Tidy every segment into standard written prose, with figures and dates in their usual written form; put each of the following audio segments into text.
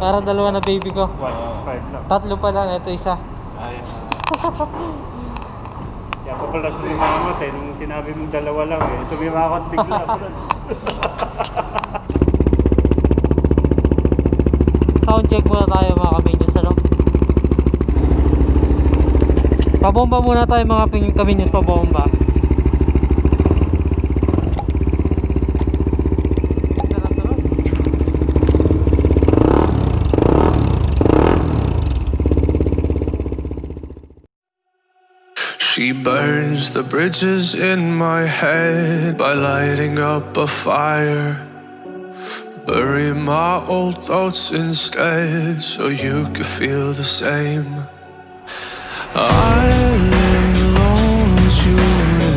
Para dalawa na baby ko. 1.5 lang. Tatlo pa lang, ito isa. Ayun. Kaya pa pala sumimangot eh. Nung sinabi mong dalawa lang eh. Sumimangot bigla. Sound check muna tayo mga kaminyos, ano? Pabomba muna tayo mga kaminyos, pabomba. She burns the bridges in my head by lighting up a fire. Bury my old thoughts instead so you could feel the same. I lay alone with you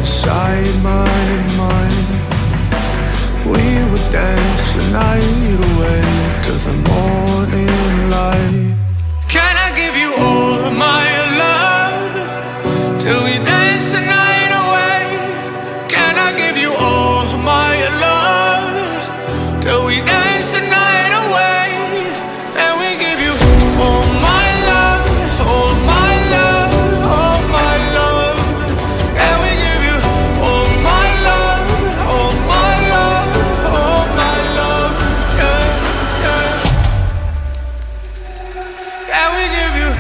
inside my mind. We would dance the night away to the morning light. Can I give you all of my love till we dance the night away? Can I give you all of my love till we dance the night away? And we give you all my love, all my love, all my love. And we give you all my love, all my love, all my love. Yeah, yeah. And we give you.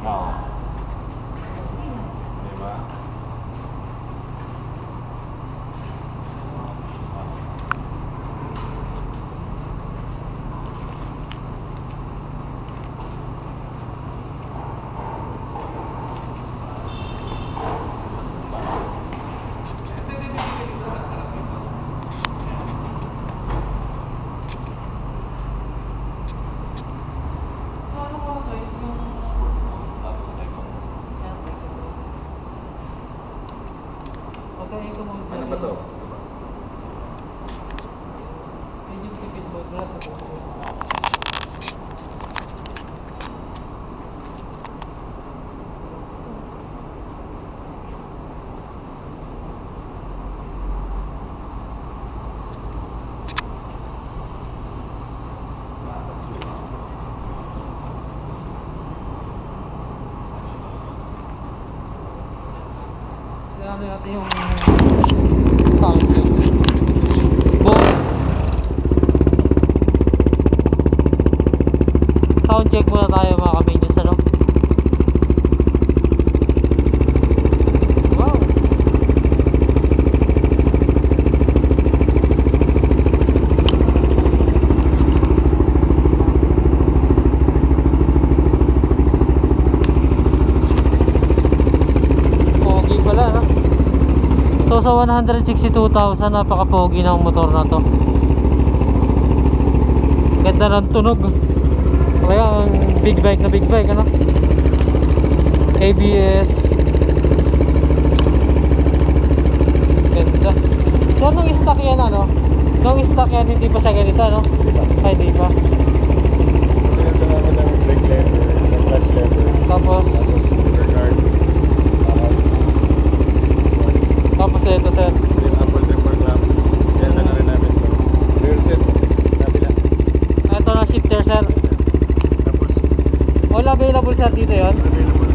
Oo. Diba? Ano ba to? Ano natin yung sound check. Sound check muna tayo mga kaminyos, ano? Wow. Pogi pala, no? So sa 162,000, napaka-pogi ng motor na to. Ganda ng tunog. Kaya ang big bike na big bike, ano? ABS. Ganda. So nung stock yan, ano? Nung stock yan, hindi pa siya ganito, ano? Ay, hindi pa. Ito naman ng brake lever, ng clutch lever. Tapos rear guard. tapos ito, sir. Yung upper tripper clamp. Yan na rin namin ito. Rear seat. Kabila. Ito na shifter, sir. Tapos, All available, sir, dito yon. available.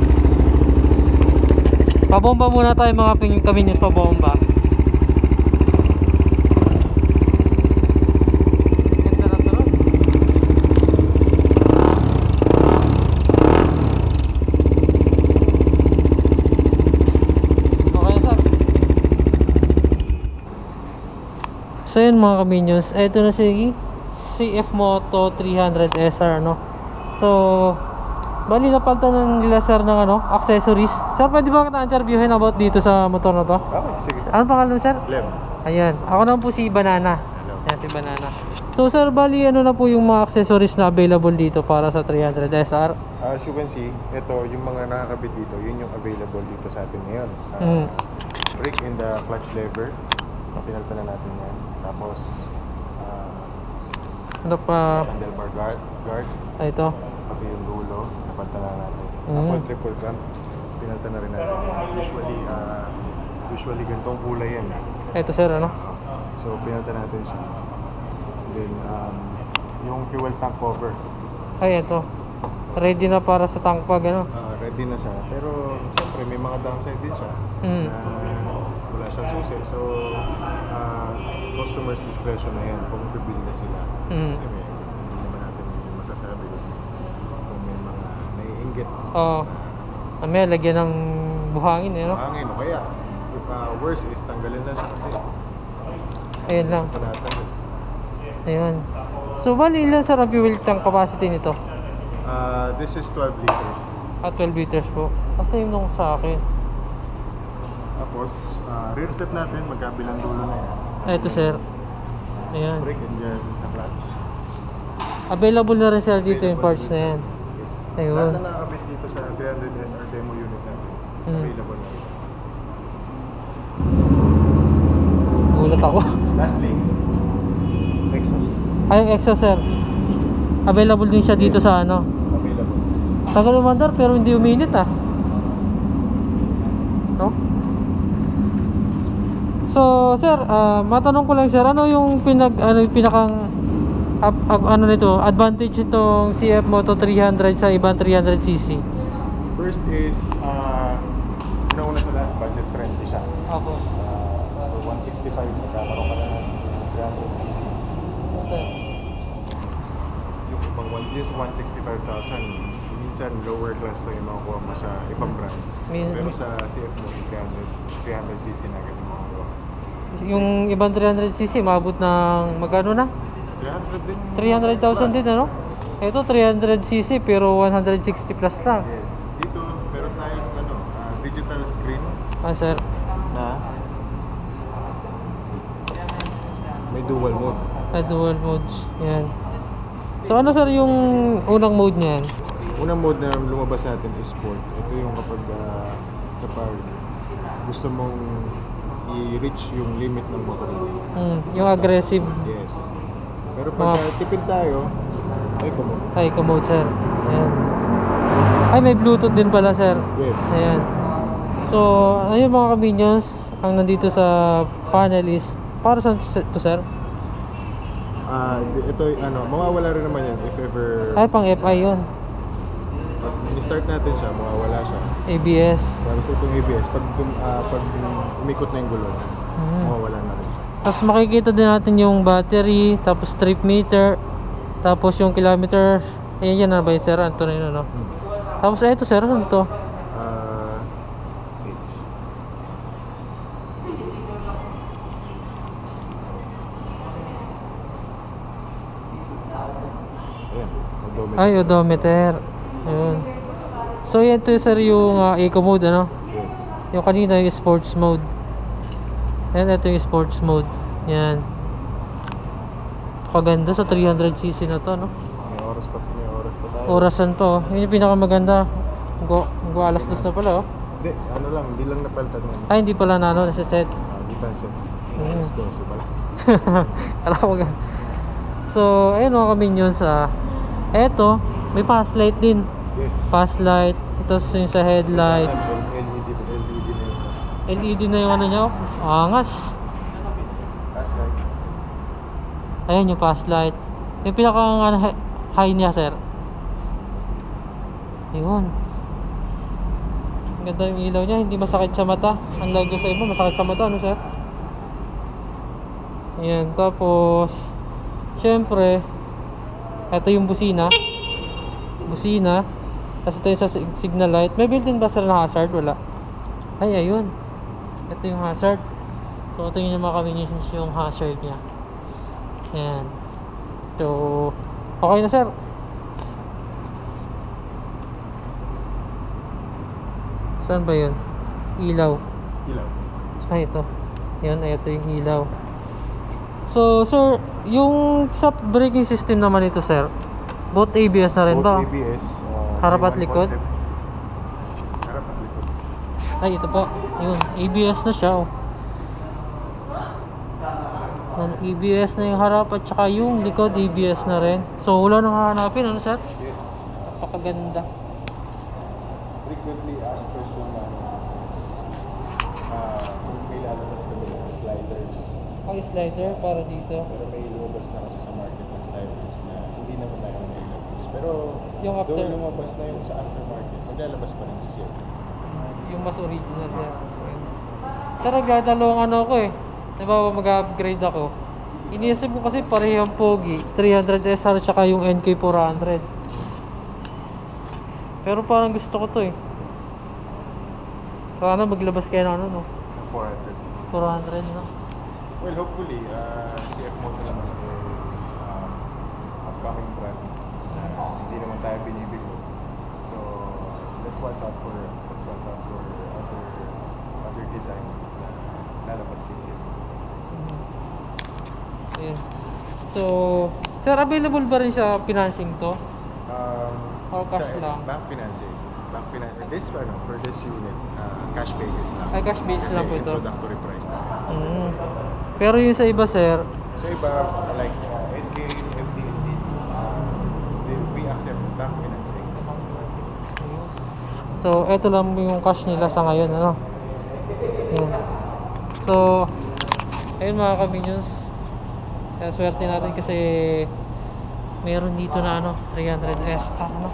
Pabomba muna tayo mga kaminyos, pabomba. Ganda na tunog. Okay, sir. So yun mga kaminyos, ito na si CF Moto 300 SR, no? So bali napalitan ng nila sir ng ano, accessories. Sir, pwede ba kita interviewin about dito sa motor na to? Okay, sige. Ano pangalan mo, sir? Lem. Ayan, ako naman po si Banana. Hello. Ayan si Banana. So sir, bali ano na po yung mga accessories na available dito para sa 300 SR? As you can see, ito yung mga nakakabit dito, yun yung available dito sa atin ngayon. Brake and the clutch lever, pinalitan na natin yan. Tapos, Ano pa? handlebar guard, Ito. pati yung dulo, napalitan na natin. Tapos triple cam, pinalitan na rin natin. Usually ganitong kulay yan. Ito sir, ano? So, pinalitan natin siya. Then, yung fuel tank cover, Ay, ito. Ready na para sa tank pag, ano? ready na siya. Pero, siyempre, may mga downside din siya. Na wala siyang susi. So, customer's discretion na yan kung bibili na sila. Kasi hindi naman natin masasabi kung may mga naiinggit. Oo. May lagyan ng buhangin, eh, no? Hangin o kaya, if worse is tanggalin na siya kasi Ayun lang. panatan. Ayun. So, bali ilan sir ang fuel tank capacity nito? This is 12 liters. 12 liters po. Kasi yung nung sa akin. Tapos, rear set natin, magkabilang dulo na yan. Ito sir. Ayan. Brake and dyan sa clutch. Available na rin sir dito yung parts na yan. Yes. Ayun. Lahat na nakakabit dito sa 300 SR demo unit natin. Available na rin. Gulat ako. Lastly, exhaust. Ay, yung exhaust sir. Available din siya dito sa ano. Available. Tagal umandar pero hindi uminit ah. No? So, sir, matanong ko lang sir, ano yung pinakang ano nito, advantage itong CF Moto 300 sa ibang 300cc? First is, una sa lahat, budget friendly siya. Ako. For 165, magkakaroon ka na ng 300cc. Sir. Yung ibang yung 165,000, minsan lower class lang yung makukuha mo sa ibang brands. Pero sa CF Moto 300cc na agad yung makukuha. Yung ibang 300cc, maabot ng magkano na? 300 din. 300,000 din ano? Ito 300cc pero 160 plus lang. Yes. Dito, meron tayong digital screen Sir. na may dual mode. Dual modes. Yan. So ano sir yung unang mode niyan? Unang mode na lumabas natin is sport. Ito yung kapag gusto mong i-reach yung limit ng motor. Yung aggressive. Yes. Pero pag tipid tayo, ay Eco mode sir. Ayan. Ay may Bluetooth din pala sir. yes. Ayan. So ayun mga ka-minions, ang nandito sa panel is para saan to sir? Ito, mawawala rin naman yan if ever Ay pang FI yun. pag i-start natin siya, mawawala siya. ABS. Tapos itong ABS, pag umikot na yung gulong, mawawala na rin siya. Tapos makikita din natin yung battery, tapos trip meter, tapos yung kilometer. Ayan yan na ba yung sir? Ito na yun ano? Tapos ito sir, ano to? Ayan, odometer. Ay, odometer. Ayun. So, yan to sir yung eco mode, ano? Yes. Yung kanina yung sports mode. Yan, ito yung sports mode. Yan. Kaganda sa 300cc na to, no? May oras pa tayo. Orasan to. Yun yung pinakamaganda. Go alas 2 na pala, oh. Hindi, hindi lang napalitan yan. Ay, hindi pala na, ano, nasa set. Di pa siya. Alas 12 pala. Alam ko gan. So, ayun mga ka-minions, eto, may pass light din. Yes. Pass light, ito yung sa headlight. LED na yung ano niya, oh. Angas. Last light. Ayan yung pass light. Yung pinaka high niya, sir. Ayun. Ang ganda yung ilaw niya, hindi masakit sa mata. Ang lagay sa iba, masakit sa mata, ano sir? Ayan, tapos syempre, ito yung busina. Tapos ito yung sa signal light. May built-in ba sir na hazard? Wala. Ay, ayun. Ito yung hazard. So, ito yung mga convenience yung hazard niya. Ayan. So, okay na sir. Saan ba yun? Ilaw. Ilaw. Ay, ito. Yan, ito yung ilaw. So, sir, yung sa braking system naman ito, sir, both ABS na rin ba? Both ABS. Harap at likod? Harap at likod. Ay, ito po. Yun, ABS na siya, oh. Yan, ABS na yung harap at saka yung likod, ABS na rin. So, wala nang hahanapin, ano, sir? Yes. Napakaganda. Frequently asked question na kung may lalabas ka ng sliders. Ang slider para dito. Pero may lumabas na kasi sa market na sliders na hindi naman tayo nailabas. Pero Yung after- though lumabas na yung sa aftermarket, maglalabas pa rin sa CF. Yung mas original, yes. Pero nagdadalawang ano ko eh. Diba mag-upgrade ako. Iniisip ko kasi parehong pogi. 300 SR tsaka yung NK 400. Pero parang gusto ko to eh. Sana maglabas kayo ng ano no? 400cc. 400 no? Well, hopefully, CF Moto naman is upcoming brand. Hindi naman tayo binibigo. So, let's watch out for other designs na lalabas kay CF. Ayun. So, sir, available ba rin siya financing to? Or cash lang? Bank financing. Bank financing. This, for this unit, cash basis lang. Ay, cash basis lang po ito. Kasi introductory price na. Pero yung sa iba, sir, So iba, like NKs, MT, and GTs, we accept bank financing. so eto lang yung cash nila sa ngayon, ano? Yun. So, ayun mga ka-minions. Kaya swerte natin kasi meron dito na ano, 300 SR, ano?